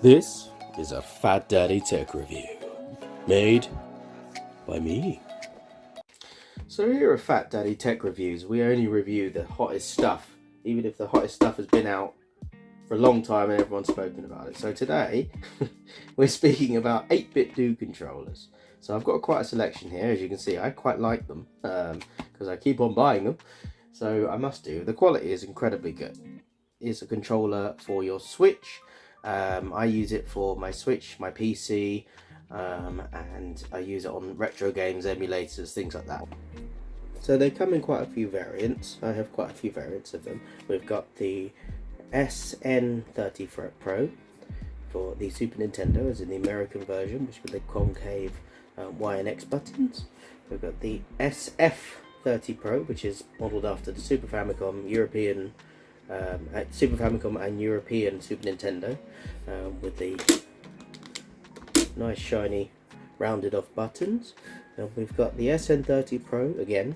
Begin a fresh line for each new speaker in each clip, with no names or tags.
This is a Fat Daddy Tech Review, made by me. So here at Fat Daddy Tech Reviews, we only review the hottest stuff, even if the hottest stuff has been out for a long time and everyone's spoken about it. So today, we're speaking about 8bitdo controllers. So I've got quite a selection here, as you can see. I quite like them, because I keep on buying them. So I must do. The quality is incredibly good. It's a controller for your Switch. I use it for my Switch, my PC, and I use it on retro games, emulators, things like that. So they come in quite a few variants. I have quite a few variants of them. We've got the SN30 Pro for the Super Nintendo, as in the American version, which with the concave Y and X buttons. We've got the SF30 Pro, which is modelled after the Super Famicom European Super Famicom and European Super Nintendo, with the nice shiny rounded off buttons. And we've got the SN30 Pro again.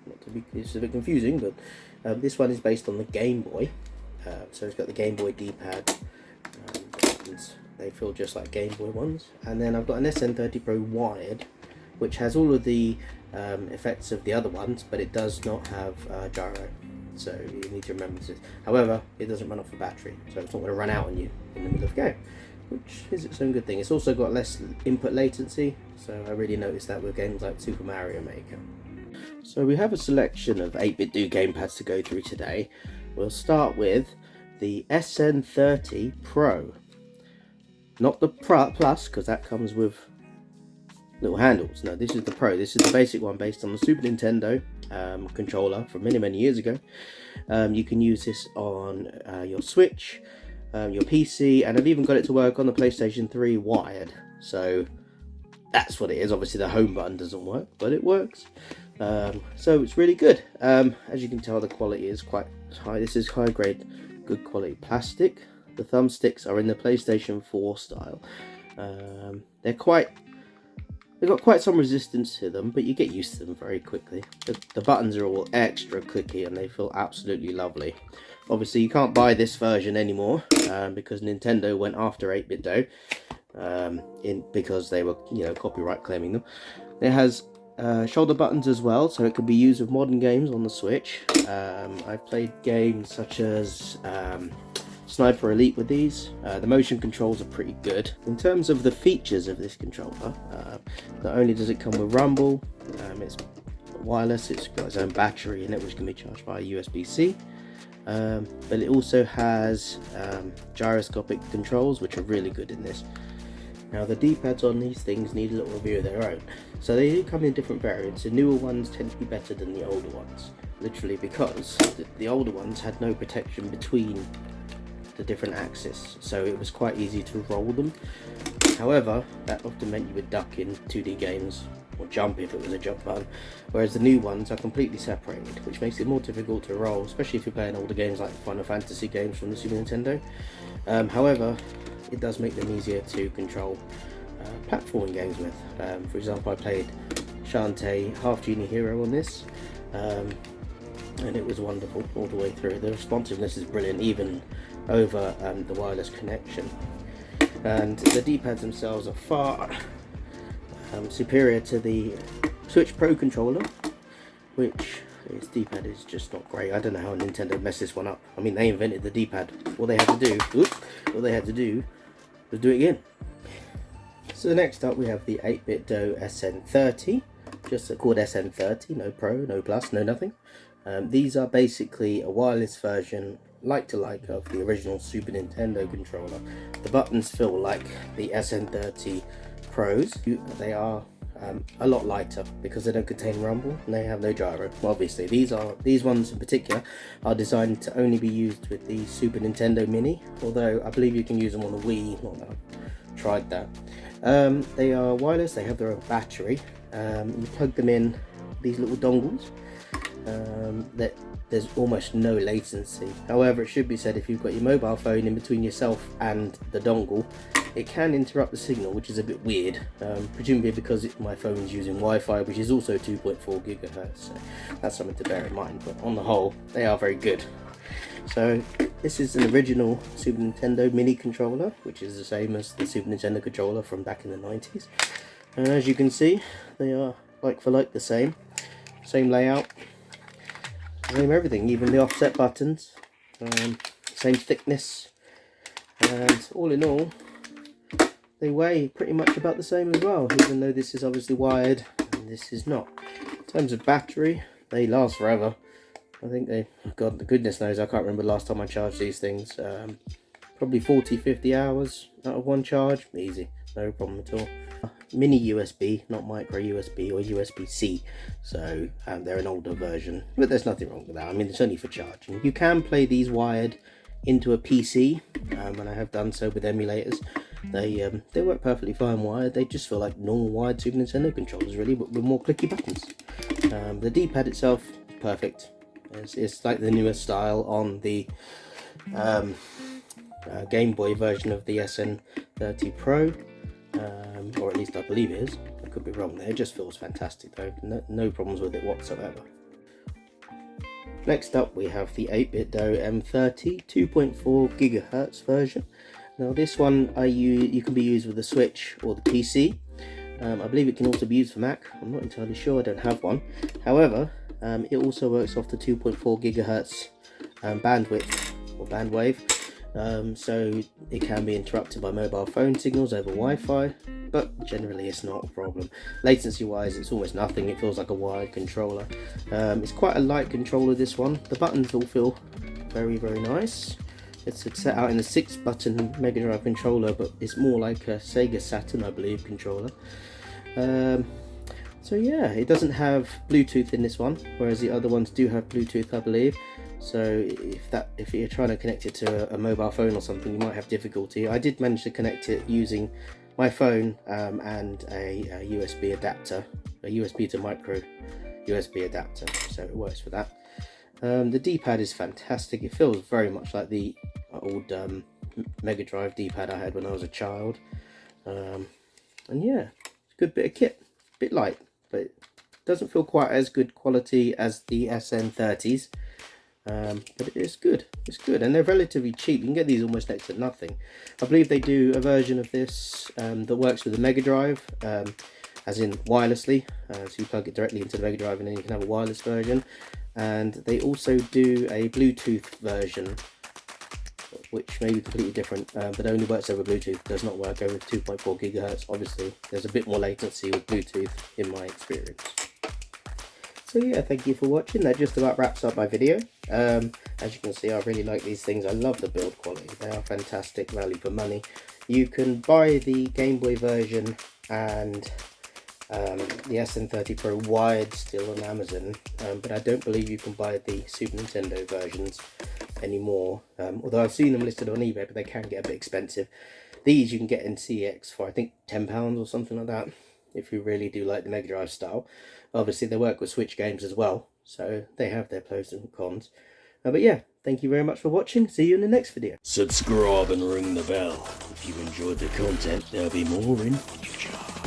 Not to be, it's a bit confusing, but this one is based on the Game Boy. So it's got the Game Boy D-pad. They feel just like Game Boy ones. And then I've got an SN30 Pro wired, which has all of the effects of the other ones, but it does not have gyro. So you need to remember this. However, it doesn't run off the battery, so it's not going to run out on you in the middle of the game, which is its own good thing. It's also got less input latency, so I really noticed that with games like Super Mario Maker. So we have a selection of 8bitdo gamepads to go through today. We'll start with the SN30 Pro. Not the Plus, because that comes with little handles. No, this is the Pro. This is the basic one based on the Super Nintendo controller from many years ago. You can use this on your Switch, your PC, and I've even got it to work on the PlayStation 3 wired. So that's what it is. Obviously the home button doesn't work, but it works. So it's really good. As you can tell, the quality is quite high. This is high grade, good quality plastic. The thumbsticks are in the PlayStation 4 style. They've got quite some resistance to them, but you get used to them very quickly. The buttons are all extra clicky and they feel absolutely lovely. Obviously you can't buy this version anymore, because Nintendo went after 8bitdo, because they were, copyright claiming them. It has shoulder buttons as well, so it can be used with modern games on the Switch. I've played games such as Sniper Elite with these. The motion controls are pretty good. In terms of the features of this controller, not only does it come with rumble, it's wireless, it's got its own battery in it which can be charged via USB-C, but it also has gyroscopic controls which are really good in this. Now the D-pads on these things need a little review of their own. So they do come in different variants. The newer ones tend to be better than the older ones, literally because the older ones had no protection between the different axes, so it was quite easy to roll them. However, that often meant you would duck in 2D games or jump if it was a jump button, whereas the new ones are completely separated, which makes it more difficult to roll, especially if you're playing older games like Final Fantasy games from the Super Nintendo. However, it does make them easier to control platforming games with. For example, I played Shantae Half Genie Hero on this, and it was wonderful all the way through. The responsiveness is brilliant, even over the wireless connection. And the D-pads themselves are far superior to the Switch Pro controller, which its D-pad is just not great. I don't know how Nintendo messed this one up. I mean, they invented the D-pad. All they had to do was do it again. So next up we have the 8bitdo SN30, just called SN30, no Pro, no Plus, no nothing. These are basically a wireless version, like to like, of the original Super Nintendo controller. The buttons feel like the SN30 Pros. They are a lot lighter because they don't contain rumble and they have no gyro. Obviously, these ones in particular are designed to only be used with the Super Nintendo Mini, although I believe you can use them on the Wii. Not that I've tried that. They are wireless. They have their own battery. You plug them in these little dongles. That there's almost no latency. However, it should be said, if you've got your mobile phone in between yourself and the dongle, it can interrupt the signal, which is a bit weird, presumably because my phone is using Wi-Fi, which is also 2.4 gigahertz, so that's something to bear in mind. But on the whole, they are very good. So this is an original Super Nintendo mini controller, which is the same as the Super Nintendo controller from back in the 90s. And as you can see, they are like for like the same layout, same everything, even the offset buttons, same thickness, and all in all they weigh pretty much about the same as well, even though this is obviously wired and this is not. In terms of battery, they last forever. I think they, God, goodness knows, I can't remember the last time I charged these things. Probably 40-50 hours out of one charge, easy, no problem at all. Mini USB, not micro USB or USB-C, so they're an older version, but there's nothing wrong with that. I mean, it's only for charging. You can play these wired into a PC, and I have done so with emulators. They work perfectly fine wired. They just feel like normal wired Super Nintendo controllers, really, but with more clicky buttons. The D-pad itself, perfect. It's like the newest style on the Game Boy version of the SN30 Pro, or at least I believe it is. I could be wrong there. It just feels fantastic though. No problems with it whatsoever. Next up we have the 8bitdo M30 2.4 GHz version. Now this one you can be used with the Switch or the PC. I believe it can also be used for Mac. I'm not entirely sure, I don't have one. However, it also works off the 2.4 GHz bandwidth or bandwave, so it can be interrupted by mobile phone signals over Wi-Fi, but generally it's not a problem. Latency wise, it's almost nothing. It feels like a wired controller. It's quite a light controller, this one. The buttons all feel very nice. It's set out in a 6-button Mega Drive controller, but it's more like a Sega Saturn, I believe, controller. So yeah, it doesn't have Bluetooth in this one, whereas the other ones do have Bluetooth, I believe. So if you're trying to connect it to a mobile phone or something, you might have difficulty. I did manage to connect it using my phone and a USB adapter, a USB to micro USB adapter, so it works for that. The D-pad is fantastic. It feels very much like the old Mega Drive D-pad I had when I was a child. And yeah, it's a good bit of kit. Bit light, but it doesn't feel quite as good quality as the SN30s. But it is good. It's good, and they're relatively cheap. You can get these almost next to nothing. I believe they do a version of this that works with the Mega Drive, as in wirelessly. So you plug it directly into the Mega Drive, and then you can have a wireless version. And they also do a Bluetooth version, which may be completely different, but only works over Bluetooth. Does not work over 2.4 GHz. Obviously, there's a bit more latency with Bluetooth in my experience. So yeah, thank you for watching. That just about wraps up my video. As you can see, I really like these things. I love the build quality. They are fantastic value for money. You can buy the Game Boy version and the SN30 Pro wired still on Amazon, but I don't believe you can buy the Super Nintendo versions anymore, although I've seen them listed on eBay, but they can get a bit expensive. These you can get in CX for I think £10 or something like that, if you really do like the Mega Drive style. Obviously they work with Switch games as well, so they have their pros and cons. But yeah, thank you very much for watching. See you in the next video. Subscribe and ring the bell. If you enjoyed the content, there'll be more in future.